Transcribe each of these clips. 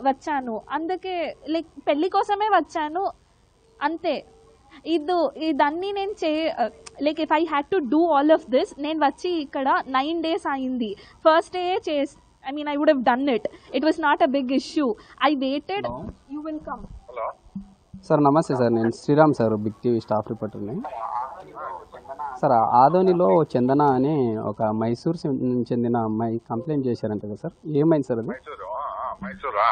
వచ్చాను, అందుకే లైక్ పెళ్లి కోసమే వచ్చాను అంతే. ఇదన్నీ నేను like if I had to do all of this, నేను వచ్చి ఇక్కడ 9 days అయింది. First day I mean, I would have done it. It was not a big issue. I waited. Hello. You will come. Hello sir నమస్తే sir, నేను Sriram sir, Big TV staff రిపోర్టర్ని. Sir ఆదోనిలో చందన అని ఒక మైసూర్ చెందిన అమ్మాయి కంప్లైంట్ చేశారంట కదా సార్, ఏమైంది సార్ అది? మైసూరా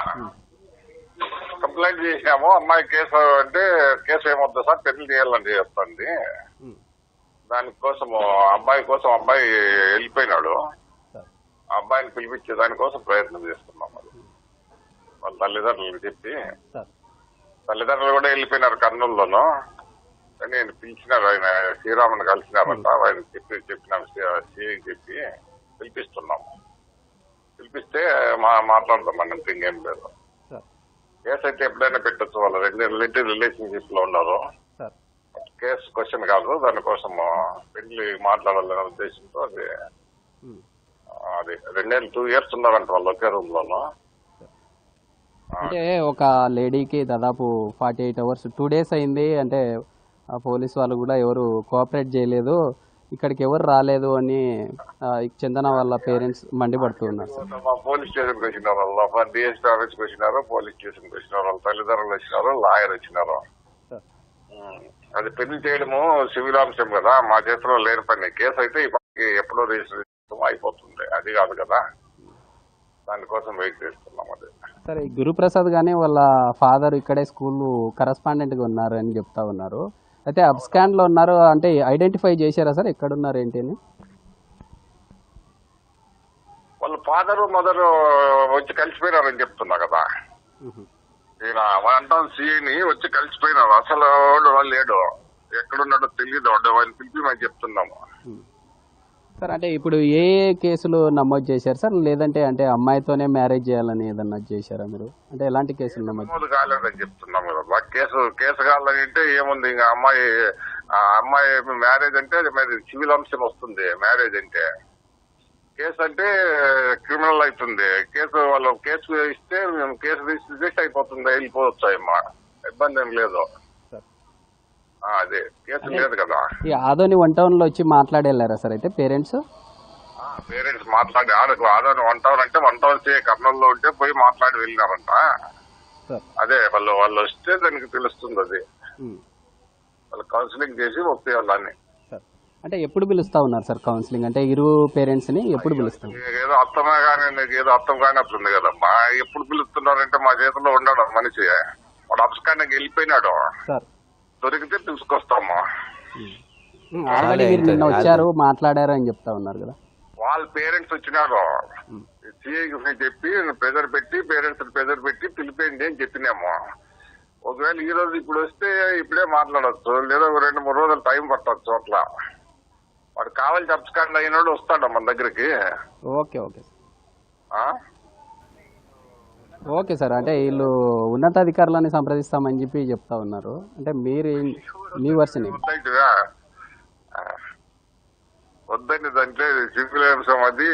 కంప్లైంట్ చేసినాము. అమ్మాయి కేసు అంటే కేసు ఏమవుతుంది సార్, పెళ్లి చేయాలని చేస్తుంది. దానికోసము అమ్మాయి కోసం అబ్బాయి వెళ్ళిపోయినాడు. ఆ అబ్బాయిని పిలిపించే దానికోసం ప్రయత్నం చేస్తున్నాం. అది వాళ్ళ తల్లిదండ్రులకు చెప్పి, తల్లిదండ్రులు కూడా వెళ్ళిపోయినారు కర్నూలులోను. కానీ నేను పిలిచినారు, ఆయన శ్రీరాముని కలిసినారంట. ఆయన చెప్పినాము, సీఐకి చెప్పి పిలిపిస్తున్నాము. పిలిపిస్తే మాట్లాడతాం అంతే, ఇంకేం లేదు. కేసు అయితే ఎప్పుడైనా పెట్టచ్చు, వాళ్ళు రిలేషన్షిప్ లో ఉన్నారు. కేసు క్వశ్చన్ కాదు, దానికోసం పెళ్లి మాట్లాడాలనే ఉద్దేశంతో అది 2 years ఉన్నారంట వాళ్ళు ఒకే రూమ్ లోను. అంటే ఒక లేడీకి దాదాపు 48 hours 2 days అయింది అంటే పోలీస్ వాళ్ళు కూడా ఎవరు కోఆపరేట్ చేయలేదు, ఇక్కడికి ఎవరు రాలేదు అని చందన వాళ్ళ పేరెంట్స్ మండిపడుతూ ఉన్నారు సార్. పోలీస్ స్టేషన్కి వచ్చినారు, వాళ్ళు డిఎస్పీ ఆఫీస్కి వచ్చినారు, పోలీస్ స్టేషన్కి వచ్చినారు, వాళ్ళ తల్లిదండ్రులు వచ్చినారు, లాయర్ వచ్చినారు. అది పెళ్లి చేయడము సివిల్ అంశం కదా, మా చేతిలో లేని పని. కేసు అయితే ఎప్పుడో రిజిస్టర్ అయిపోతుంది, అది కాదు కదా, దానికోసం వెయిట్ చేస్తున్నాం. అది సరే, గురుప్రసాద్ గానీ వాళ్ళ ఫాదర్ ఇక్కడే స్కూల్ కరస్పాండెంట్గా ఉన్నారు అని చెప్తా ఉన్నారు. అయితే అబ్స్కాండ్లో ఉన్నారు అంటే ఐడెంటిఫై చేశారా సార్ ఎక్కడున్నారు ఏంటి అని? వాళ్ళ ఫాదరు మదరు వచ్చి కలిసిపోయినారని చెప్తున్నా కదా. ఈయన అంటాం సీని వచ్చి కలిసిపోయినారు, అసలు వాళ్ళు లేడు, ఎక్కడున్నాడో తెలియదు, వాళ్ళని పిలిపి మేము చెప్తున్నాము సార్. అంటే ఇప్పుడు ఏ కేసులు నమోదు చేశారు సార్, లేదంటే అంటే అమ్మాయితోనే మ్యారేజ్ చేయాలని ఏదన్నా చేశారా మీరు? అంటే ఎలాంటి కేసులు నమోదు కాలేదని చెప్తున్నాం కదా. కేసు కావాలని అంటే ఏముంది, ఇంకా అమ్మాయి మ్యారేజ్ అంటే సివిల్ అంశం వస్తుంది. మ్యారేజ్ అంటే కేసు అంటే క్రిమినల్ అవుతుంది. వాళ్ళు కేసు ఇస్తే మేము కేసు రిజిస్టర్ అయిపోతుంది, వెళ్ళిపోవచ్చు అమ్మా, ఇబ్బంది ఏం లేదు. అదే కేసు లేదు కదా. ఈ ఆదోని 1 town లో వచ్చి మాట్లాడేళ్ళారా సార్ అయితే పేరెంట్స్ మాట్లాడి ఆదోని 1 town అంటే 1 town కర్నూలులో ఉంటే పోయి మాట్లాడి వెళ్ళినారంట. అదే వాళ్ళు వస్తే దానికి తెలుస్తుంది. అది వాళ్ళు కౌన్సిలింగ్ చేసి ఒప్పేయాలని. అంటే ఎప్పుడు పిలుస్తా ఉన్నారు సార్ కౌన్సిలింగ్? అంటే ఇరు పేరెంట్స్ ని ఎప్పుడు పిలుస్తారు? ఏదో అర్థమే కానీ ఏదో అర్థం కానట్లుంది కదమ్మా. ఎప్పుడు పిలుస్తున్నారంటే మా చేతిలో ఉన్నాడు మనిషి, వాడు అబ్స్కాండ్కి వెళ్ళిపోయినాడు. దొరికితే తీసుకొస్తాము. నిన్న వచ్చారు మాట్లాడారు అని చెప్తా ఉన్నారు కదా. వాళ్ళ పేరెంట్స్ వచ్చినారు, సిఐకి చెప్పి ప్రెజర్ పెట్టి ప్రెజర్ పెట్టి పిలిపోయింది అని చెప్పినాము. ఒకవేళ ఈ రోజు ఇప్పుడు వస్తే ఇప్పుడే మాట్లాడచ్చు, లేదా 2-3 రోజులు టైం పట్టచ్చు. అట్లా వాడు కావాలి అబ్స్కాండ్ అయినాడు వస్తాడు మన దగ్గరికి. Okay okay okay sir. అంటే వీళ్ళు ఉన్నతాధికారులని సంప్రదిస్తామని చెప్పి చెప్తా ఉన్నారు. అంటే మీరు మీ వర్షన్ వద్దండి, దాంట్లో సివిల్ అంశం, అది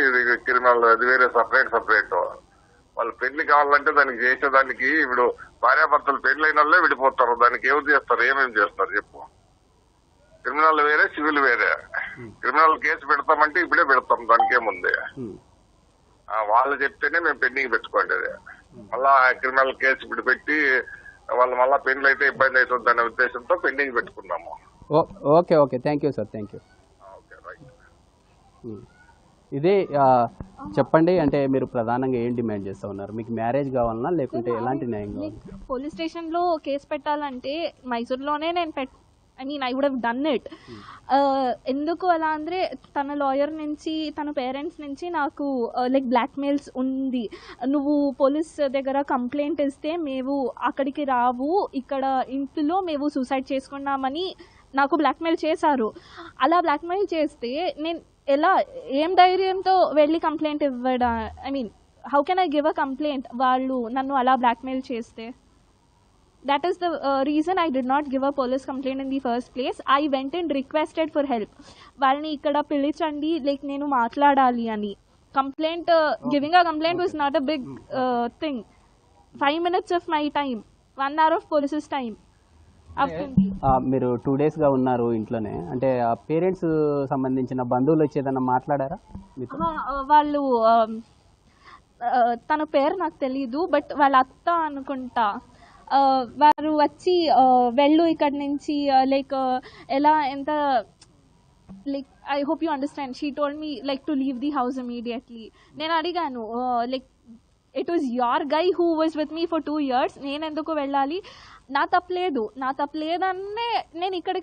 క్రిమినల్, అది వేరే సపరేట్. వాళ్ళు పెళ్లి కావాలంటే దానికి చేసేదానికి ఇప్పుడు భార్యాభర్తలు పెళ్లి అయిన వాళ్ళే విడిపోతారు. దానికి ఎవరు చేస్తారు, ఏమేమి చేస్తారు చెప్పు? క్రిమినల్ వేరే, సివిల్ వేరే. క్రిమినల్ కేసు పెడతామంటే ఇప్పుడే పెడతాం, దానికి ఏముంది. వాళ్ళు చెప్తేనే మేము పెండింగ్ పెట్టుకోండి. మళ్ళా క్రిమినల్ కేసు ఇప్పుడు పెట్టి వాళ్ళు మళ్ళా పెళ్లి అయితే ఇబ్బంది అవుతుంది అనే ఉద్దేశంతో పెండింగ్ పెట్టుకున్నాము. Okay okay, thank you sir, thank you. ఇదే చెప్పండి, అంటే మీరు ప్రధానంగా ఏం డిమాండ్ చేస్తా ఉన్నారు? మీకు మ్యారేజ్ కావాలన్నా లేకుంటే ఎలాంటి న్యాయం కావాలి? పోలీస్ స్టేషన్ లో కేసు పెట్టాలంటే మైసూర్లోనే నేను I would have done it. ఎందుకు అలా అంటే తన లాయర్ నుంచి, తన పేరెంట్స్ నుంచి నాకు లైక్ బ్లాక్మెయిల్స్ ఉంది. నువ్వు పోలీస్ దగ్గర కంప్లైంట్ ఇస్తే మేము అక్కడికి రావు, ఇక్కడ ఇంట్లో మేము సూసైడ్ చేసుకున్నామని నాకు బ్లాక్మెయిల్ చేశారు. అలా బ్లాక్మెయిల్ చేస్తే నేను ఏం ధైర్యంతో వెళ్ళి కంప్లైంట్ ఇవ్వడా? How can I give a complaint వాళ్ళు నన్ను అలా బ్లాక్మెయిల్ చేస్తే? That is the reason I did not give a police complaint in the first place. I went and requested for help. వాళ్ళని ఇక్కడ పిలిచండి, లైక్ నేను మాట్లాడాలి అని. Complaint giving a complaint was not a big thing. 5 minutes of my time, 1 hour of police's time అవుతుంది. మీరు 2 daysగా ఉన్నారు ఇంట్లోనే, అంటే ఆ పేరెంట్స్ సంబంధించిన బంధువులు వచ్చి ఏదైనా మాట్లాడారా మీతో? వాళ్ళు తన పేరు నాకు తెలీదు, బట్ వాళ్ళ అత్త అనుకుంటా, వారు వచ్చి వెళ్ళు ఇక్కడి నుంచి, లైక్ ఎలా ఎంత, like I hope you understand, she told me like to leave the house immediately. నేను అడిగాను like it was your guy who was with me for 2 years, నేను ఎందుకు వెళ్ళాలి, నా తప్పలేదన్నే నేను ఇక్కడికి